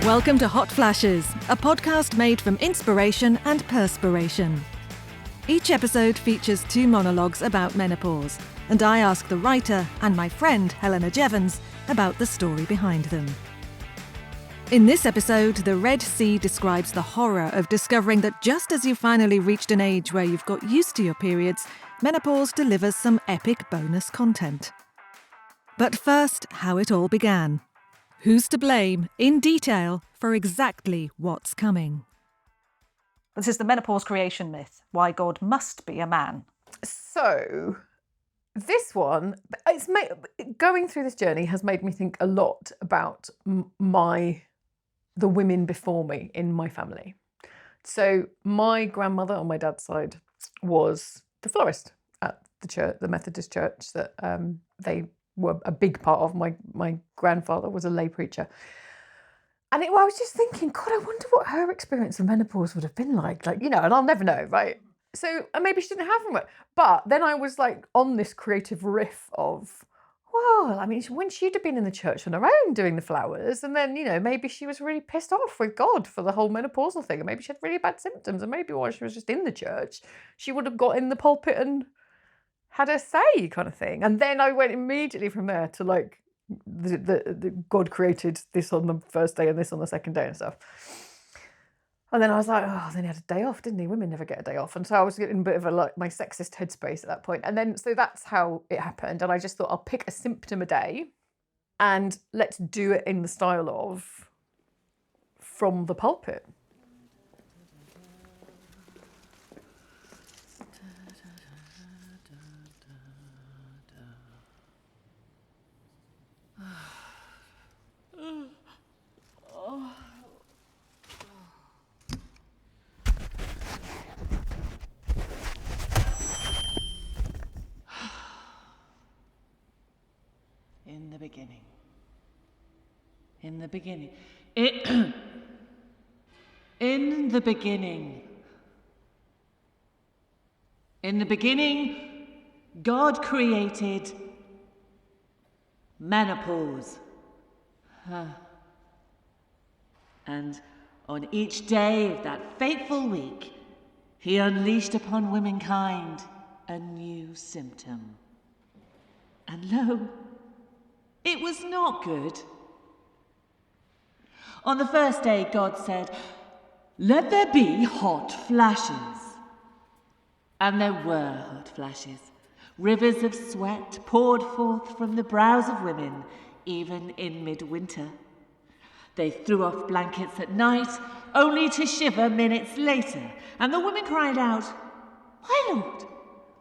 Welcome to Hot Flashes, a podcast made from inspiration and perspiration. Each episode features 2 monologues about menopause, and I ask the writer and my friend Helena Jevons about the story behind them. In this episode, the Red Sea describes the horror of discovering that just as you finally reached an age where you've got used to your periods, menopause delivers some epic bonus content. But first, how it all began. Who's to blame, in detail, for exactly what's coming. This is the Menopause Creation Myth, why God must be a man. So, this one, going through this journey has made me think a lot about the women before me in my family. So, my grandmother on my dad's side was the florist at the church, the Methodist church that they were a big part of. My grandfather was a lay preacher. And I was just thinking, God, I wonder what her experience of menopause would have been like. And I'll never know, right? So, and maybe she didn't have one. But then I was on this creative riff of, well, when she'd have been in the church on her own doing the flowers, and then, maybe she was really pissed off with God for the whole menopausal thing, and maybe she had really bad symptoms, and maybe while she was just in the church, she would have got in the pulpit and had a say kind of thing. And then I went immediately from there to the God created this on the first day and this on the second day and stuff. And then I was like, oh, then he had a day off, didn't he? Women never get a day off. And so I was getting a bit of my sexist headspace at that point. And then, so that's how it happened. And I just thought, I'll pick a symptom a day and let's do it in the style of from the pulpit. In the beginning, in the beginning, God created menopause. And on each day of that fateful week, he unleashed upon womankind a new symptom. And lo, it was not good. On the first day, God said, "Let there be hot flashes." And there were hot flashes. Rivers of sweat poured forth from the brows of women, even in midwinter. They threw off blankets at night, only to shiver minutes later. And the women cried out, "Why, Lord?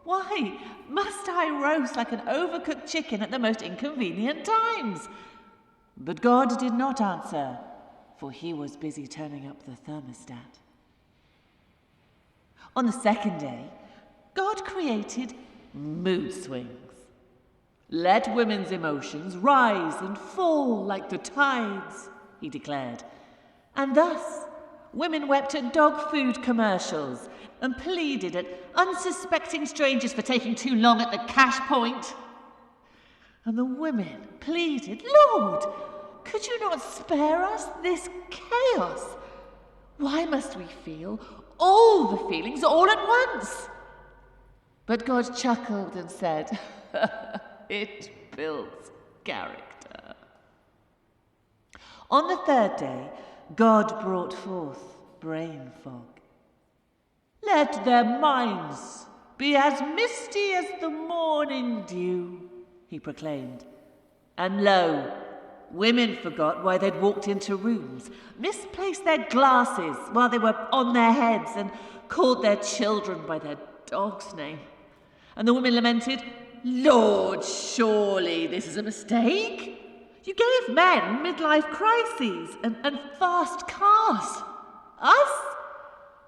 Why must I roast like an overcooked chicken at the most inconvenient times?" But God did not answer, for he was busy turning up the thermostat. On the second day, God created mood swings. "Let women's emotions rise and fall like the tides," he declared. And thus, women wept at dog food commercials and pleaded at unsuspecting strangers for taking too long at the cash point. And the women pleaded, "Lord, could you not spare us this chaos? Why must we feel all the feelings all at once?" But God chuckled and said, "It builds character." On the third day, God brought forth brain fog. "Let their minds be as misty as the morning dew," he proclaimed. And lo, women forgot why they'd walked into rooms, misplaced their glasses while they were on their heads, and called their children by their dog's name. And the women lamented, "Lord, surely this is a mistake. You gave men midlife crises and fast cars. Us?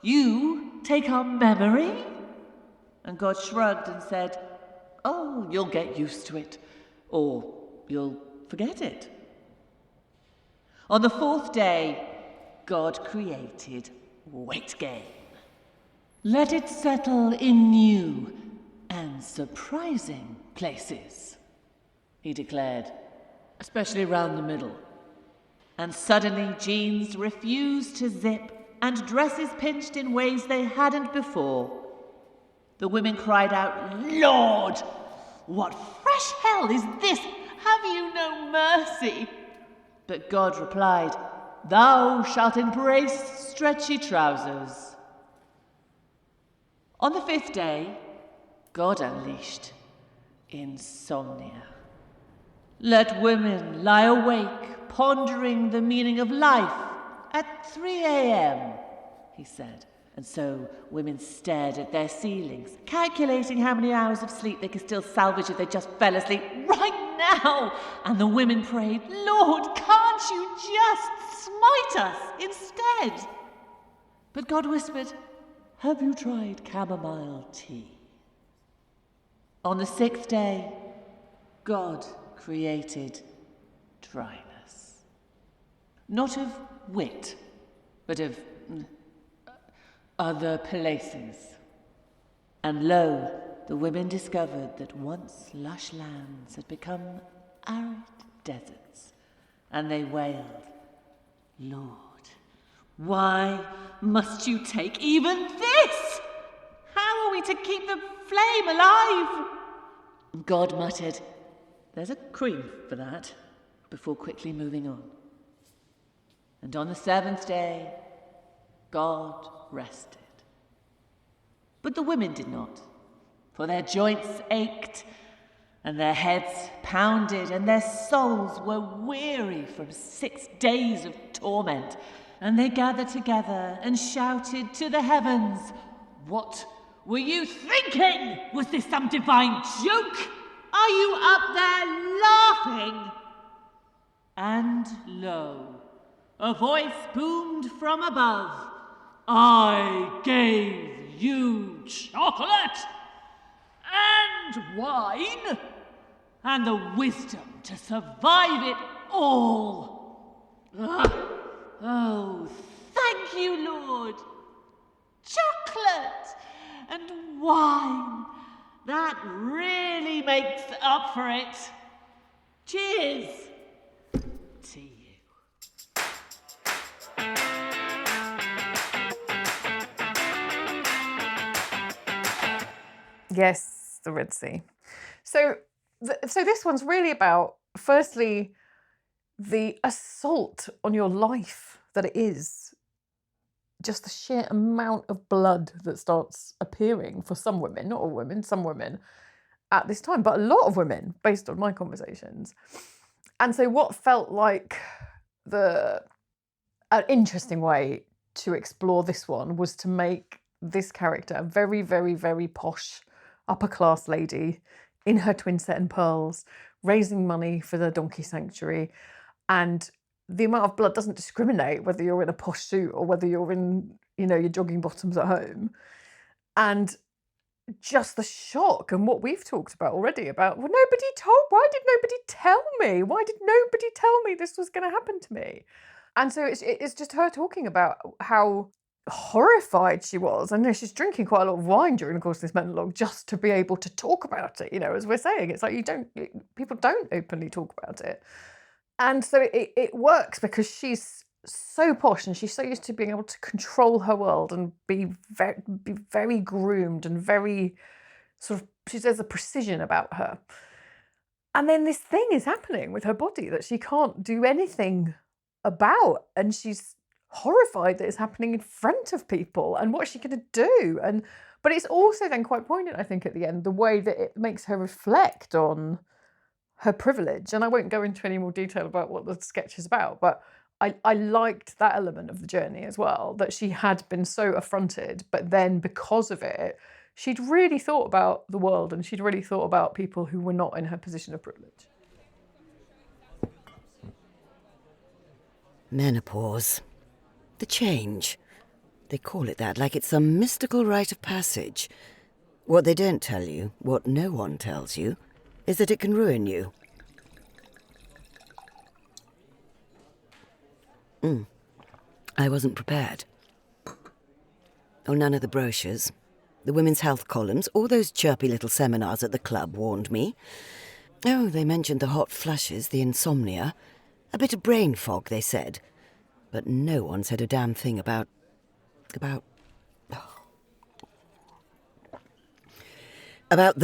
You take our memory?" And God shrugged and said, "Oh, you'll get used to it, or you'll forget it." On the fourth day, God created weight gain. "Let it settle in new and surprising places," he declared, "especially round the middle. And suddenly jeans refused to zip and dresses pinched in ways they hadn't before. The women cried out, "Lord, what fresh hell is this? Have you no mercy?" But God replied, "Thou shalt embrace stretchy trousers." On the 5th day, God unleashed insomnia. Let women lie awake, pondering the meaning of life at 3 a.m., he said. And so women stared at their ceilings, calculating how many hours of sleep they could still salvage if they just fell asleep right now. And the women prayed, "Lord, can't you just smite us instead?" But God whispered, "Have you tried chamomile tea?" On the 6th day, God created dryness. Not of wit, but of other places. And lo, the women discovered that once lush lands had become arid deserts, and they wailed, "Lord, why must you take even this? How are we to keep the flame alive?" God muttered, "There's a cream for that," before quickly moving on. And on the 7th day, God rested. But the women did not, for their joints ached, and their heads pounded, and their souls were weary from 6 days of torment. And they gathered together and shouted to the heavens, "What were you thinking? Was this some divine joke? Are you up there laughing?" And lo, a voice boomed from above, "I gave you chocolate and wine and the wisdom to survive it all. Oh, thank you, Lord. Chocolate and wine. That really makes up for it. Cheers to you." Yes, the Red Sea. So this one's really about, firstly, the assault on your life that it is. Just the sheer amount of blood that starts appearing for some women, not all women, some women at this time, but a lot of women, based on my conversations. And so what felt like an interesting way to explore this one was to make this character a very, very, very posh, upper-class lady in her twin set and pearls, raising money for the donkey sanctuary. And the amount of blood doesn't discriminate whether you're in a posh suit or whether you're in, your jogging bottoms at home. And just the shock and what we've talked about already about, why did nobody tell me? Why did nobody tell me this was going to happen to me? And so it's just her talking about how horrified she was. I know she's drinking quite a lot of wine during the course of this monologue just to be able to talk about it. As we're saying, it's like people don't openly talk about it. And so it works because she's so posh and she's so used to being able to control her world and be very groomed and very there's a precision about her. And then this thing is happening with her body that she can't do anything about, and she's horrified that it's happening in front of people, and what's she going to do? But it's also then quite poignant, I think, at the end, the way that it makes her reflect on her privilege. And I won't go into any more detail about what the sketch is about, but I liked that element of the journey as well, that she had been so affronted, but then because of it, she'd really thought about the world and she'd really thought about people who were not in her position of privilege. Menopause. The change. They call it that like it's some mystical rite of passage. What they don't tell you, what no one tells you, is that it can ruin you. I wasn't prepared. Oh, none of the brochures, the women's health columns, or those chirpy little seminars at the club warned me. Oh, they mentioned the hot flushes, the insomnia, A bit of brain fog, they said. But no one said a damn thing about the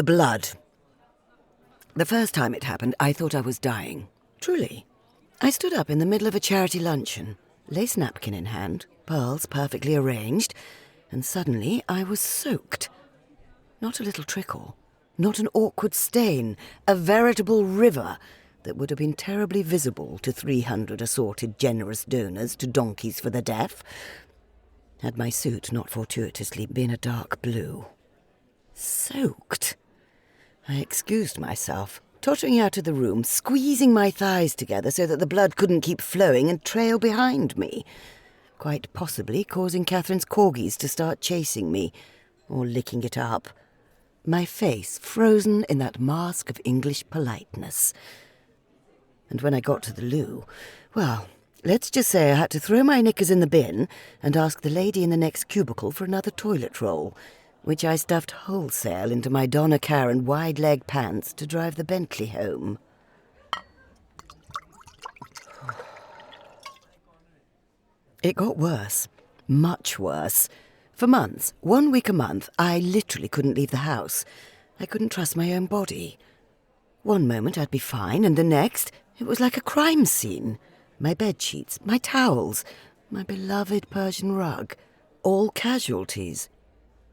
blood. The first time it happened, I thought I was dying. Truly. I stood up in the middle of a charity luncheon, lace napkin in hand, pearls perfectly arranged, and suddenly I was soaked. Not a little trickle, not an awkward stain, a veritable river that would have been terribly visible to 300 assorted generous donors to donkeys for the deaf, had my suit not fortuitously been a dark blue. Soaked. I excused myself, tottering out of the room, squeezing my thighs together so that the blood couldn't keep flowing and trail behind me, quite possibly causing Catherine's corgis to start chasing me, or licking it up. My face frozen in that mask of English politeness. And when I got to the loo, well, let's just say I had to throw my knickers in the bin and ask the lady in the next cubicle for another toilet roll, which I stuffed wholesale into my Donna Karan wide-leg pants to drive the Bentley home. It got worse, much worse. For months, 1 week a month, I literally couldn't leave the house. I couldn't trust my own body. One moment I'd be fine, and the next, it was like a crime scene. My bedsheets, my towels, my beloved Persian rug, all casualties.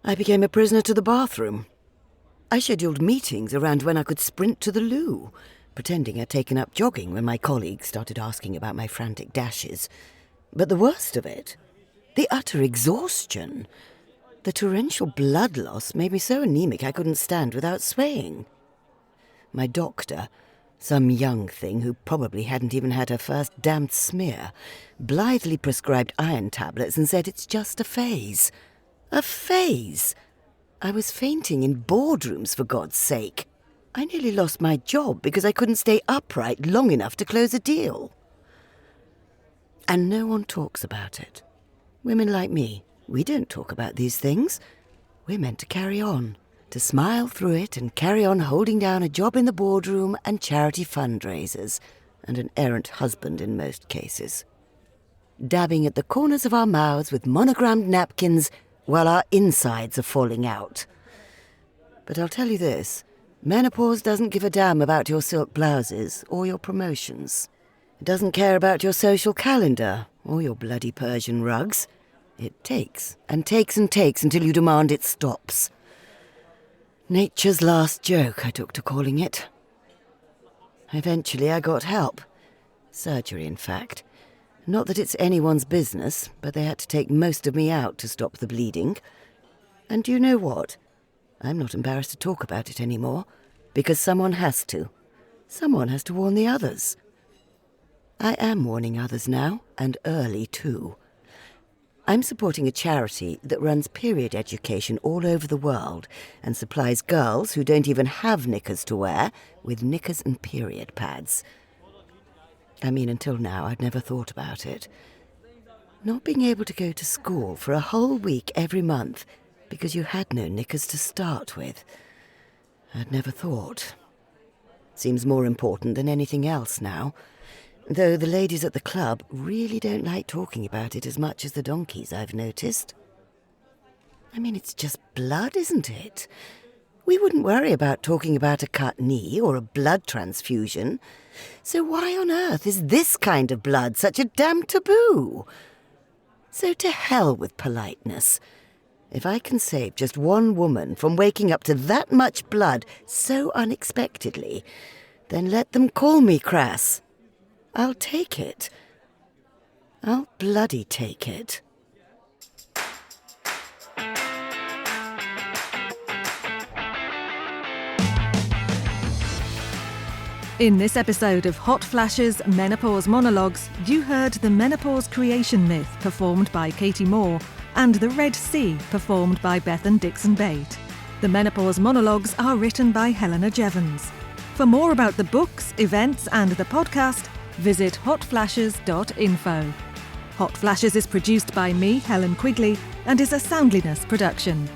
I became a prisoner to the bathroom. I scheduled meetings around when I could sprint to the loo, pretending I'd taken up jogging when my colleagues started asking about my frantic dashes. But the worst of it, the utter exhaustion. The torrential blood loss made me so anemic I couldn't stand without swaying. My doctor, some young thing who probably hadn't even had her first damned smear, blithely prescribed iron tablets and said it's just a phase. A phase? I was fainting in boardrooms, for God's sake. I nearly lost my job because I couldn't stay upright long enough to close a deal. And no one talks about it. Women like me, we don't talk about these things. We're meant to carry on, to smile through it and carry on holding down a job in the boardroom and charity fundraisers, and an errant husband in most cases. Dabbing at the corners of our mouths with monogrammed napkins while our insides are falling out. But I'll tell you this, menopause doesn't give a damn about your silk blouses or your promotions. It doesn't care about your social calendar or your bloody Persian rugs. It takes and takes and takes until you demand it stops. Nature's last joke, I took to calling it. Eventually I got help. Surgery, in fact. Not that it's anyone's business, but they had to take most of me out to stop the bleeding. And do you know what? I'm not embarrassed to talk about it anymore, because someone has to. Someone has to warn the others. I am warning others now, and early too. I'm supporting a charity that runs period education all over the world and supplies girls who don't even have knickers to wear with knickers and period pads. I mean, until now, I'd never thought about it. Not being able to go to school for a whole week every month because you had no knickers to start with. I'd never thought. Seems more important than anything else now, though the ladies at the club really don't like talking about it as much as the donkeys, I've noticed. I mean, it's just blood, isn't it? We wouldn't worry about talking about a cut knee or a blood transfusion. So why on earth is this kind of blood such a damn taboo? So to hell with politeness. If I can save just one woman from waking up to that much blood so unexpectedly, then let them call me crass. I'll take it. I'll bloody take it. In this episode of Hot Flashes Menopause Monologues, you heard the Menopause Creation Myth performed by Katie Moore and the Red Sea performed by Bethan Dixon-Bate. The Menopause Monologues are written by Helena Jevons. For more about the books, events and the podcast, visit hotflashes.info. Hot Flashes is produced by me, Helen Quigley, and is a Soundliness production.